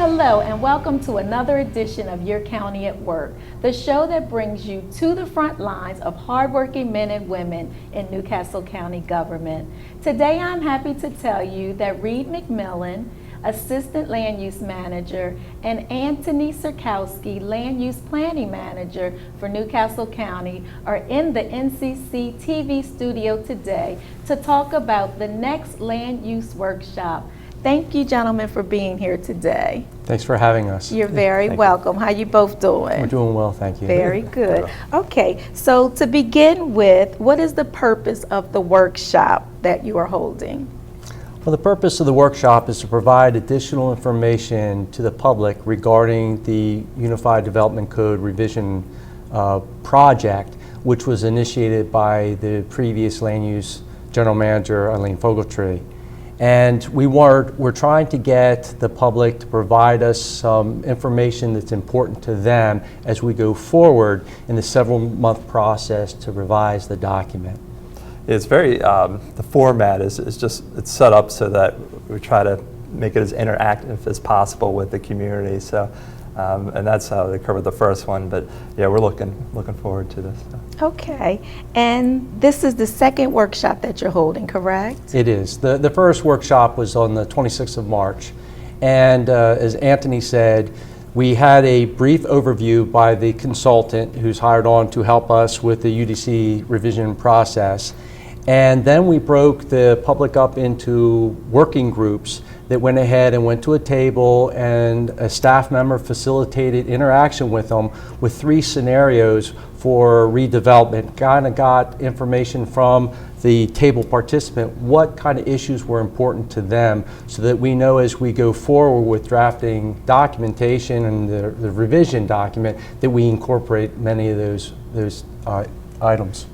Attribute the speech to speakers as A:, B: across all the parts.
A: Hello and welcome to another edition of Your County at Work, the show that brings you to the front lines of hardworking men and women in Newcastle County government. Today I'm happy to tell you that Reed MacMillan, Assistant Land Use Manager, and Antoni Sekowski, Land Use Planning Manager for Newcastle County, are in the NCCTV studio today to talk about the next land use workshop. Thank you, gentlemen, for being here today.
B: Thanks for having us.
A: You're very welcome. How you both doing?
B: We're doing well, thank you.
A: Very good. Okay, so to begin with, what is the purpose of the workshop that you are holding?
B: Well, the purpose of the workshop is to provide additional information to the public regarding the Unified Development Code revision project, which was initiated by the previous land use general manager, Eileen Fogeltree. And we're trying to get the public to provide us some information that's important to them as we go forward in the several-month process to revise the document.
C: It's very, the format is just, it's set up so that we try to make it as interactive as possible with the community. So, and that's how they covered the first one. But yeah, we're looking forward to this.
A: Okay, and this is the second workshop that you're holding, correct?
B: It is. The first workshop was on the 26th of March. And as Antoni said, we had a brief overview by the consultant who's hired on to help us with the UDC revision process. And then we broke the public up into working groups that went ahead and went to a table, and a staff member facilitated interaction with them with 3 scenarios for redevelopment. Kind of got information from the table participant what kind of issues were important to them, so that we know as we go forward with drafting documentation and the revision document that we incorporate many of those items.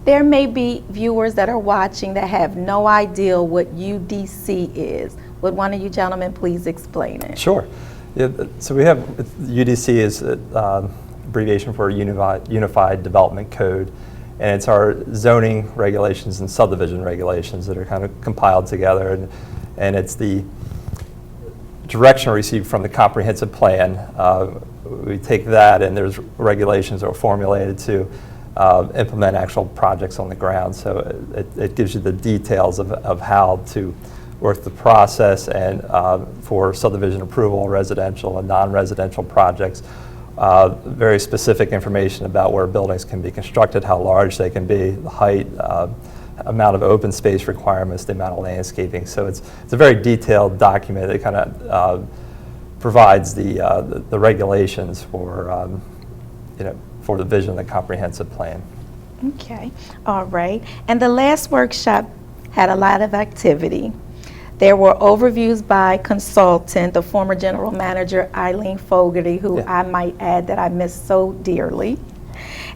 A: There may be viewers that are watching that have no idea what UDC is. Would one of you gentlemen please explain it?
C: Sure. Yeah, so we have, UDC is abbreviation for Unified Development Code, and it's our zoning regulations and subdivision regulations that are kind of compiled together, and it's the direction received from the comprehensive plan. We take that, and there's regulations that are formulated to implement actual projects on the ground. So it gives you the details of how to work the process, and for subdivision approval, residential and non-residential projects, very specific information about where buildings can be constructed, how large they can be, the height, amount of open space requirements, the amount of landscaping. So it's a very detailed document that kind of provides the regulations for for the vision of the comprehensive plan.
A: Okay, all right. And the last workshop had a lot of activity. There were overviews by consultant, the former general manager, Eileen Fogeltree, who I might add that I miss so dearly.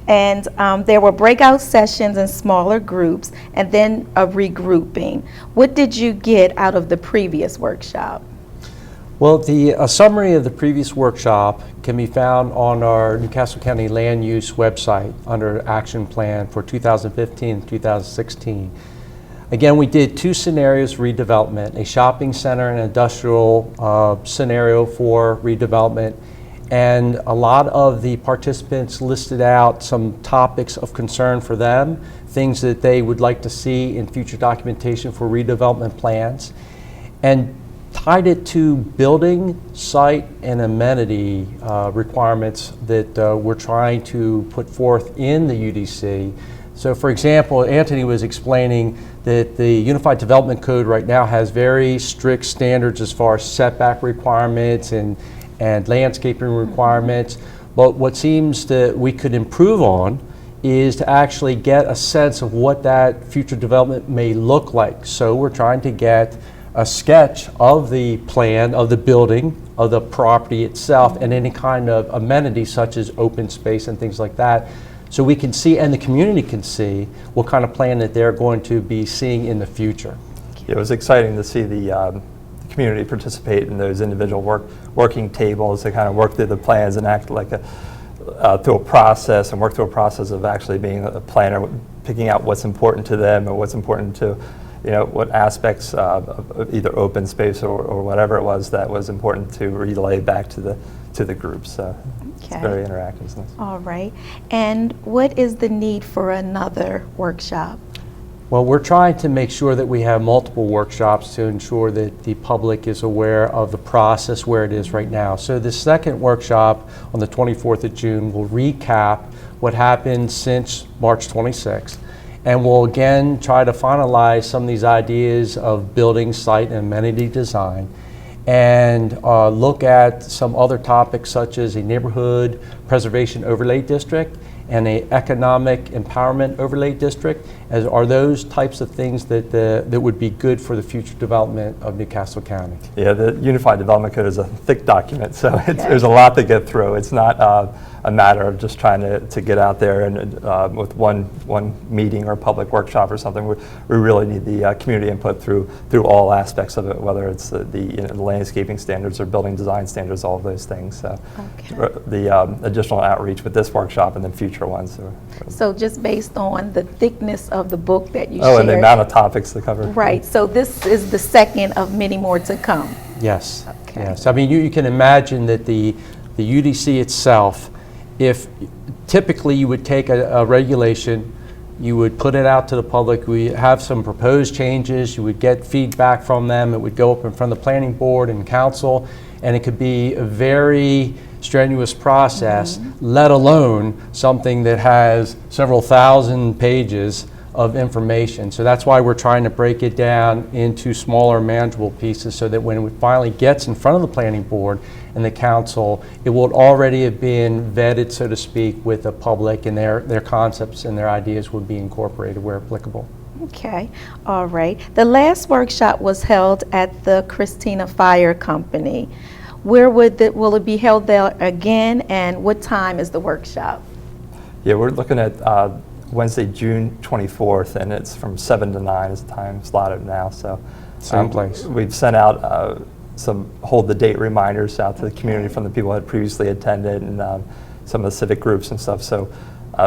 A: And there were breakout sessions in smaller groups, and then a regrouping. What did you get out of the previous workshop?
B: Well, the summary of the previous workshop can be found on our Newcastle County Land Use website under Action Plan for 2015 and 2016. Again, we did 2 scenarios for redevelopment, a shopping center and industrial scenario for redevelopment. And a lot of the participants listed out some topics of concern for them, things that they would like to see in future documentation for redevelopment plans, and tied it to building, site, and amenity requirements that we're trying to put forth in the UDC. So for example, Antoni was explaining that the Unified Development Code right now has very strict standards as far as setback requirements and landscaping requirements. But what seems that we could improve on is to actually get a sense of what that future development may look like. So we're trying to get a sketch of the plan, of the building, of the property itself, and any kind of amenities such as open space and things like that, so we can see, and the community can see, what kind of plan that they're going to be seeing in the future.
C: It was exciting to see the community participate in those individual working tables to kind of work through the plans and act like through a process, and work through a process of actually being a planner, picking out what's important to them and what's important to what aspects of either open space or whatever it was that was important to relay back to the group. So it's very interactive. It's nice.
A: All right. And what is the need for another workshop?
B: Well, we're trying to make sure that we have multiple workshops to ensure that the public is aware of the process where it is right now. So the second workshop on the 24th of June will recap what happened since March 26th. And we'll again try to finalize some of these ideas of building, site, and amenity design, and look at some other topics such as a neighborhood preservation overlay district and an economic empowerment overlay district, as are those types of things that would be good for the future development of Newcastle County.
C: Yeah, the Unified Development Code is a thick document, so there's a lot to get through. It's not a matter of just trying to get out there and with one meeting or public workshop or something. We really need the community input through all aspects of it, whether it's the landscaping standards or building design standards, all of those things. So the additional outreach with this workshop and then future ones.
A: So just based on the thickness of the book that you shared.
C: And the amount of topics to cover.
A: Right, so this is the second of many more to come.
B: Yes,
A: Okay.
B: yes. I mean, you can imagine that the UDC itself, if typically you would take a regulation, you would put it out to the public, we have some proposed changes, you would get feedback from them, it would go up in front of the planning board and council, and it could be a very strenuous process, let alone something that has several thousand pages of information. So that's why we're trying to break it down into smaller manageable pieces so that when it finally gets in front of the planning board and the council, it will already have been vetted, so to speak, with the public, and their concepts and their ideas would be incorporated where applicable.
A: Okay, all right. The last workshop was held at the Christiana Fire Company. Where will it be held there again, and what time is the workshop?
C: Yeah, we're looking at Wednesday, June 24th, and it's from 7 to 9 is the time slotted now. So
B: Same place.
C: We've sent out some hold the date reminders out to the community from the people that had previously attended and some of the civic groups and stuff. So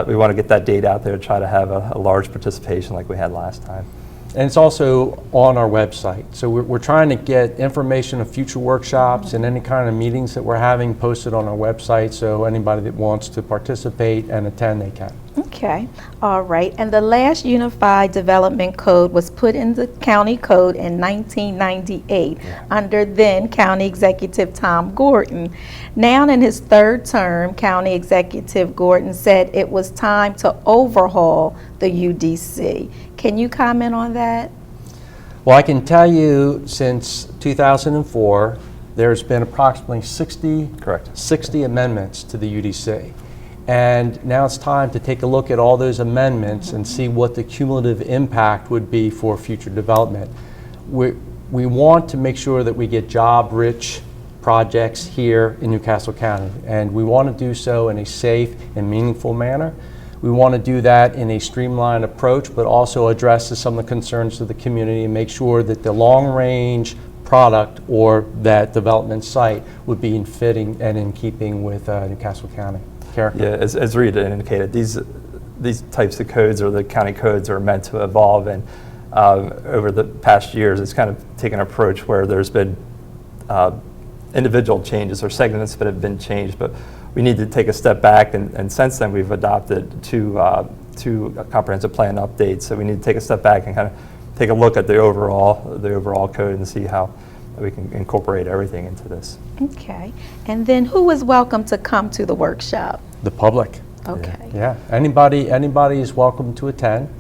C: we want to get that date out there to try to have a large participation like we had last time.
B: And it's also on our website. So we're trying to get information of future workshops and any kind of meetings that we're having posted on our website, so anybody that wants to participate and attend, they can.
A: Okay, all right. And the last Unified Development Code was put in the county code in 1998 under then County Executive Tom Gordon. Now in his third term, County Executive Gordon said it was time to overhaul the UDC. Can you comment on that?
B: Well, I can tell you since 2004, there's been approximately 60 amendments to the UDC. And now it's time to take a look at all those amendments and see what the cumulative impact would be for future development. We want to make sure that we get job-rich projects here in Newcastle County, and we want to do so in a safe and meaningful manner. We want to do that in a streamlined approach, but also addresses some of the concerns of the community and make sure that the long-range product or that development site would be in fitting and in keeping with Newcastle County character.
C: Yeah, as Rita indicated, these types of codes or the county codes are meant to evolve, and over the past years, it's kind of taken an approach where there's been individual changes or segments that have been changed, but we need to take a step back, and since then we've adopted two comprehensive plan updates. So we need to take a step back and kind of take a look at the overall code and see how we can incorporate everything into this.
A: Okay, and then who is welcome to come to the workshop?
B: The public.
A: Okay.
B: Yeah, anybody is welcome to attend.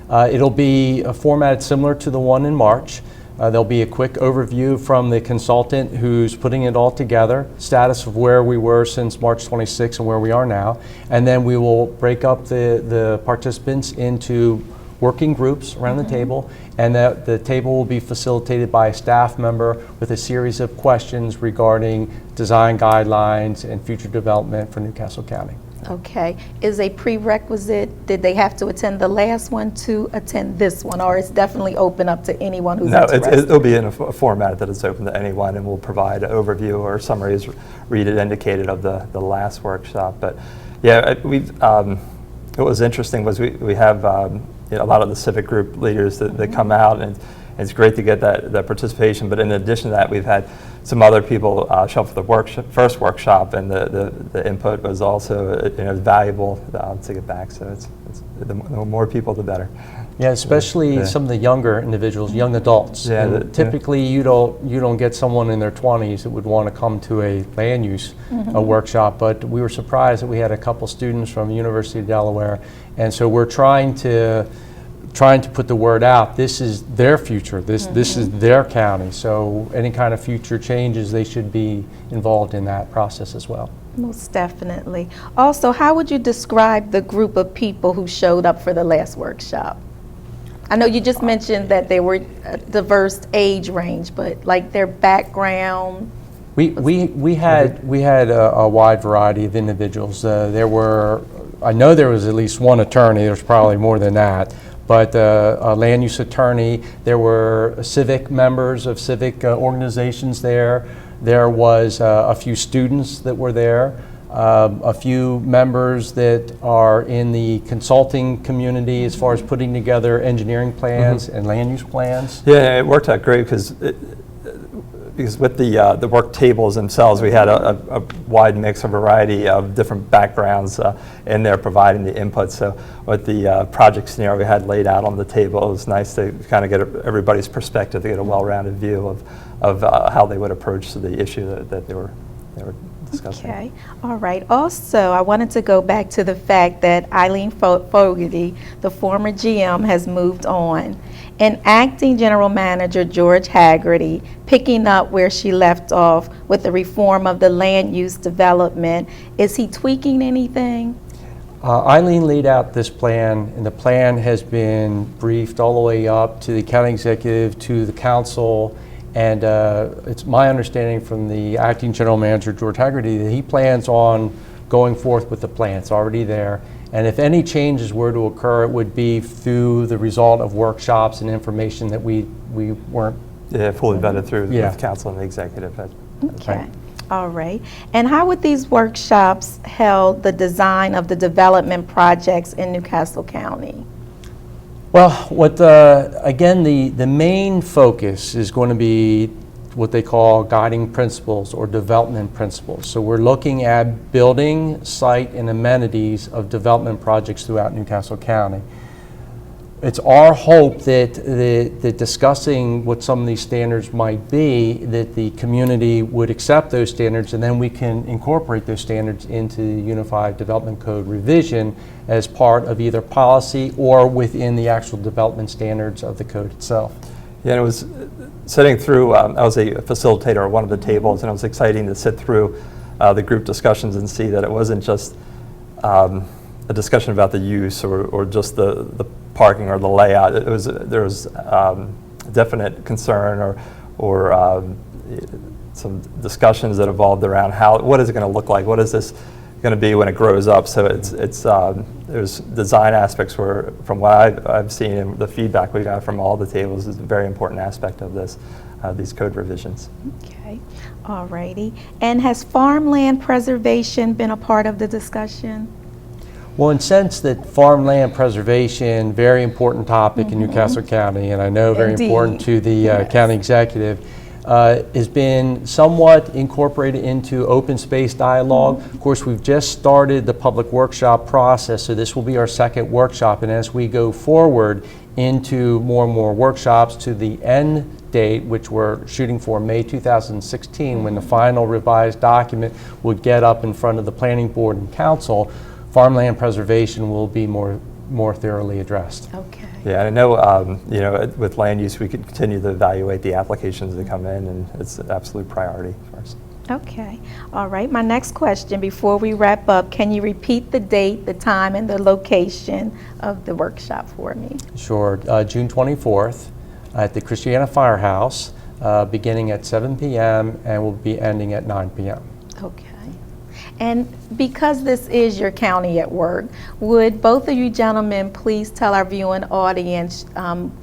B: It'll be formatted similar to the one in March. There'll be a quick overview from the consultant who's putting it all together, status of where we were since March 26 and where we are now, and then we will break up the participants into working groups around the table, and the table will be facilitated by a staff member with a series of questions regarding design guidelines and future development for Newcastle County.
A: Okay, is a prerequisite, did they have to attend the last one to attend this one, or it's definitely open up to anyone who's interested?
C: It'll be in a format that is open to anyone, and we'll provide an overview or summary, as Rita indicated, of the last workshop. But yeah, what was interesting was we have a lot of the civic group leaders that come out, and it's great to get that participation. But in addition to that, we've had some other people show up for the first workshop, and the input was also valuable to get back. So it's the more people, the better.
B: Yeah, especially some of the younger individuals, young adults.
C: Yeah,
B: typically, you don't get someone in their 20s that would want to come to a land use a workshop. But we were surprised that we had a couple students from the University of Delaware, and so we're trying to put the word out. This is their future. This is their county. So any kind of future changes, they should be involved in that process as well.
A: Most definitely. Also, how would you describe the group of people who showed up for the last workshop? I know you just mentioned that they were a diverse age range, but like their background.
B: We had a wide variety of individuals. I know there was at least one attorney. There's probably more than that. But a land use attorney, there were civic members of civic organizations there. There was a few students that were there, a few members that are in the consulting community as far as putting together engineering plans and land use plans.
C: Yeah, it worked out great because with the work tables themselves, we had a wide mix, a variety of different backgrounds in there providing the input. So with the project scenario we had laid out on the table, it was nice to kind of get everybody's perspective, to get a well-rounded view of how they would approach the issue that they were discussing.
A: Okay, all right. Also, I wanted to go back to the fact that Eileen Fogarty, the former GM, has moved on. And Acting General Manager George Haggerty, picking up where she left off with the reform of the land use development, is he tweaking anything?
B: Eileen laid out this plan, and the plan has been briefed all the way up to the county executive, to the council, and it's my understanding from the Acting General Manager George Haggerty that he plans on going forth with the plan. It's already there. And if any changes were to occur, it would be through the result of workshops and information that we weren't.
C: Yeah, fully vetted through
B: Yeah.
C: with council and the executive.
A: Okay,
B: Right.
A: all right. And how would these workshops help the design of the development projects in Newcastle County?
B: Well, again, the main focus is going to be what they call guiding principles or development principles. So we're looking at building, site, and amenities of development projects throughout Newcastle County. It's our hope that discussing what some of these standards might be, that the community would accept those standards, and then we can incorporate those standards into the Unified Development Code revision as part of either policy or within the actual development standards of the code itself.
C: Yeah, and it was sitting through, I was a facilitator at one of the tables, and it was exciting to sit through the group discussions and see that it wasn't just a discussion about the use or just the parking or the layout. There was definite concern or some discussions that evolved around what is it going to look like? What is this going to be when it grows up? So there's design aspects where, from what I've seen and the feedback we got from all the tables, is a very important aspect of these code revisions.
A: Okay, all righty. And has farmland preservation been a part of the discussion?
B: Well, in the sense that farmland preservation, very important topic in Newcastle County, and I know very
A: Indeed.
B: important to the
A: Yes.
B: county executive, has been somewhat incorporated into open space dialogue. Of course, we've just started the public workshop process, so this will be our second workshop, and as we go forward into more and more workshops to the end date, which we're shooting for May 2016, when the final revised document would get up in front of the planning board and council, farmland preservation will be more thoroughly addressed.
A: Okay.
C: Yeah, I know, with land use, we could continue to evaluate the applications that come in, and it's an absolute priority for us.
A: Okay, all right. My next question, before we wrap up, can you repeat the date, the time, and the location of the workshop for me?
B: Sure. June 24th at the Christiana Fire Co, beginning at 7 p.m. and will be ending at 9 p.m.
A: Okay. And because this is your county at work, would both of you gentlemen please tell our viewing audience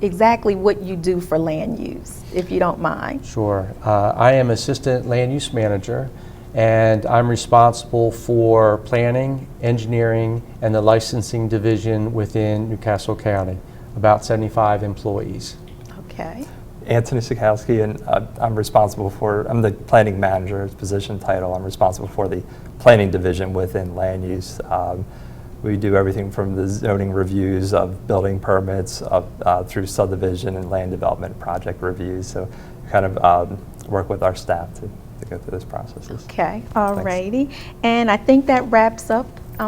A: exactly what you do for land use, if you don't mind?
B: Sure. I am Assistant Land Use Manager, and I'm responsible for planning, engineering, and the licensing division within Newcastle County. about 75 employees.
A: Okay.
C: Antoni Sekowski, and I'm the planning manager, position title. I'm responsible for the planning division within land use. We do everything from the zoning reviews of building permits through subdivision and land development project reviews. So we kind of work with our staff to go through those processes.
A: Okay, all righty. And I think that wraps up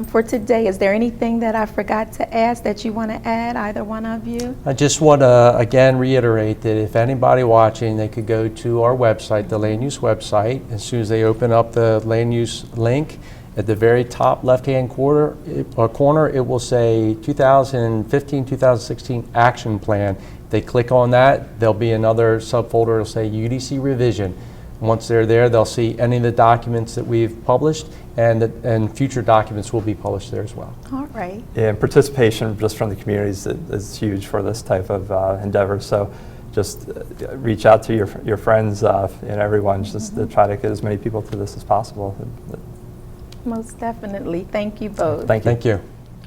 A: for today. Is there anything that I forgot to ask that you want to add, either one of you?
B: I just want to again reiterate that if anybody watching, they could go to our website, the land use website. As soon as they open up the land use link, at the very top left-hand corner, it will say 2015-2016 action plan. If they click on that, there'll be another subfolder. It'll say UDC revision. Once they're there, they'll see any of the documents that we've published, and future documents will be published there as well.
A: All right.
C: Yeah, and participation just from the communities is huge for this type of endeavor. So just reach out to your friends and everyone just to try to get as many people to this as possible.
A: Most definitely. Thank you both.
C: Thank you.
B: Thank you.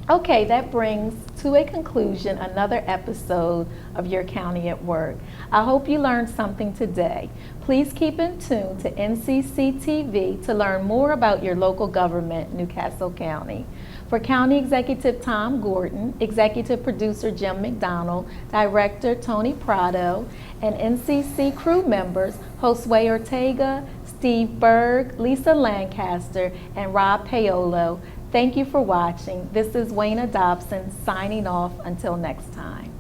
A: Okay, that brings to a conclusion another episode of Your County at Work. I hope you learned something today. Please keep in tune to NCCTV to learn more about your local government, Newcastle County. For County Executive Tom Gordon, Executive Producer Jim McDonald, Director Tony Prado, and NCC crew members Josue Ortega, Steve Berg, Lisa Lancaster, and Rob Paolo, thank you for watching. This is Waynna Dobson signing off until next time.